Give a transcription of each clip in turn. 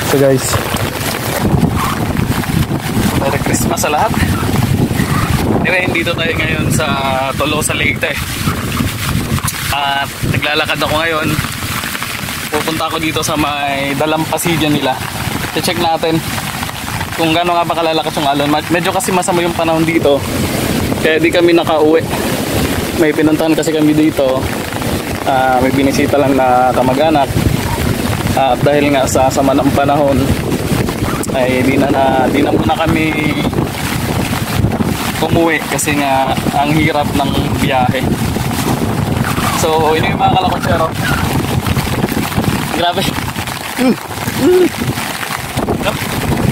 So guys, Merry Christmas sa lahat. Anyway, dito tayo ngayon sa Tolosa Leyte. At naglalakad ako ngayon. Pupunta ako dito sa may dalampasigan nila. I-check natin kung gaano nga ba kalalakas yung alon. Medyo kasi masama yung panahon dito, kaya di kami nakauwi. May pinuntahan kasi kami dito, may binisita lang na kamag-anak. At dahil nga sa sama ng panahon ay di na muna kami umuwi kasi nga ang hirap ng biyahe. So yun yung mga kalakotsero. Grabe.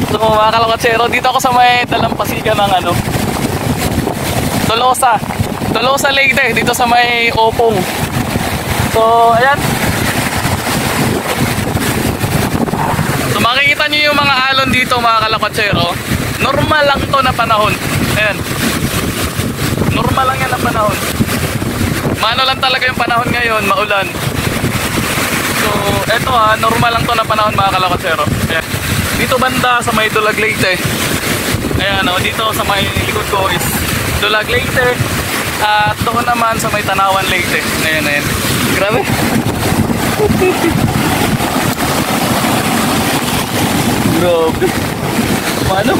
So mga kalakotsero, dito ako sa may dalampasigan ng Tolosa Leyte, dito sa may Opong. So ayan. So makikita nyo yung mga alon dito mga kalakotsero. Normal lang to na panahon. Ayan. Normal lang yan na panahon. Mano lang talaga yung panahon ngayon, maulan. So eto normal lang to na panahon mga kalakotsero. Ayan. Dito banda sa may Dulag Leyte. Ayan dito sa may likod ko is Dulag Leyte. At doon naman sa may Tanawan Leyte. Ayan. Grabe. Grabe. Paano?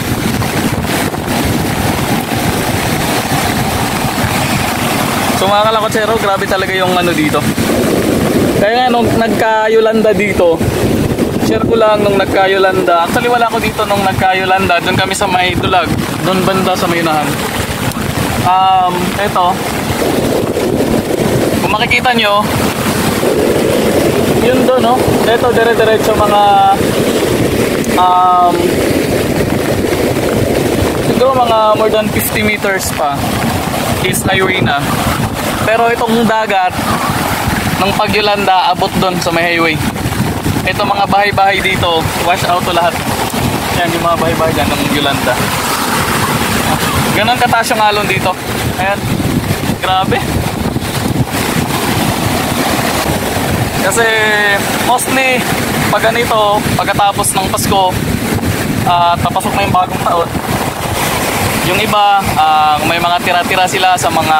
So mga kalakotsero, grabe talaga yung dito. Kaya nga nung nagka-Yolanda dito, share ko lang nung nagka-Yolanda. Actually wala ako dito nung nagka-Yolanda. Doon kami sa may Dulag. Doon banda sa may unahan. Eto. Kung makikita nyo, yun doon no. Eto dire-diretso mga siguro mga more than 50 meters pa is highway na. Pero itong dagat ng pag-Yolanda abot doon sa may highway. Ito mga bahay-bahay dito, wash out to lahat. Yan yung mga bahay-bahay dyan ng Yolanda. Ganon kataas yung alon dito. Ayan. Grabe. Kasi mostly pag ganito, pagkatapos ng Pasko at papasok na yung bagong taon, yung iba may mga tira-tira sila sa mga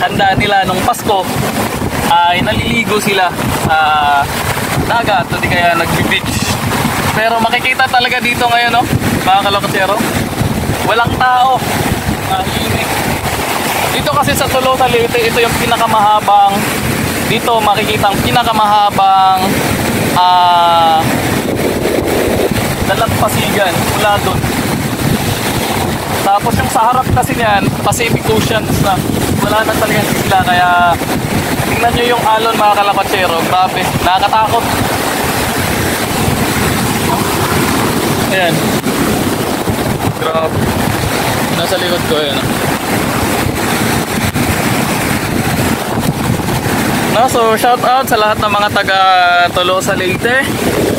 handa nila nung Pasko, ay naliligo sila sa dagat o di kaya nagbi-beach. Pero makikita talaga dito ngayon mga kalakotsero, walang tao. Dito kasi sa Tolosa Leyte, ito yung pinakamahabang, dito makikita ang pinakamahabang dalampasigan mula doon. Tapos yung sa harap kasi niyan, Pacific Ocean na wala na talaga sila. Kaya tingnan nyo yung alon mga kalakotsero, grabe, nakakatakot. Ayan, grabe, nasa likod ko yan. So shout out sa lahat ng mga taga Tolosa Leyte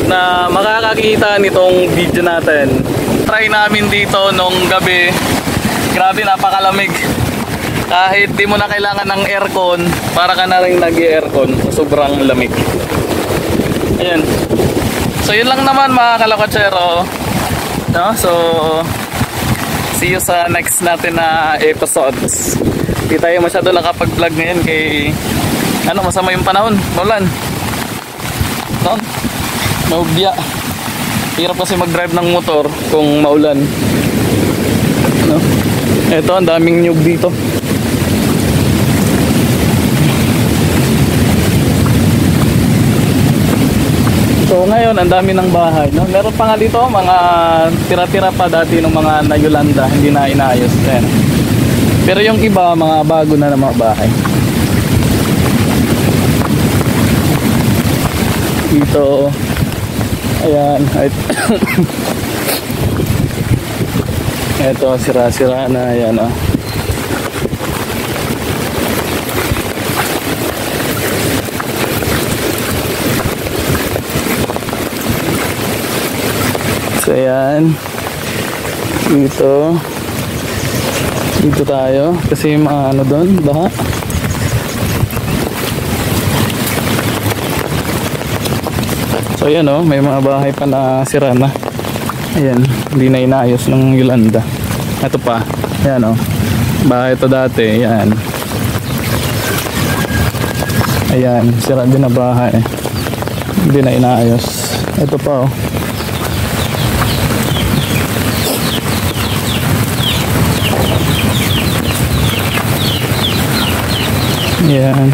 na makakakita nitong video natin. Try namin dito nung gabi. Grabe, napakalamig. Kahit di mo na kailangan ng aircon, para ka na rin nag-aircon. Sobrang lamig. Ayan. So yun lang naman mga kalakotsero. So see you sa next natin na episodes. Di tayo masyado nakapag-vlog ngayon kay masama yung panahon, maulan. Maubya. Hirap kasi mag-drive ng motor kung maulan. Ito, ang daming nyug dito. So ngayon, ang dami ng bahay. Meron pa nga dito, mga tira-tira pa dati ng mga na-Yolanda, hindi na inayos. Ayan. Pero yung iba, mga bago na mga bahay. Dito, ayan, ito sira-sira na, ayan so ayan, dito tayo kasi mga doon, baha. So ayan oh, may mga bahay pa na sira na. Ayan, hindi na inayos ng Yolanda. Ito pa, ayan oh. Bahay ito dati, ayan. Ayan, sira din na bahay. Hindi na inaayos. Ito pa oh. Ayan.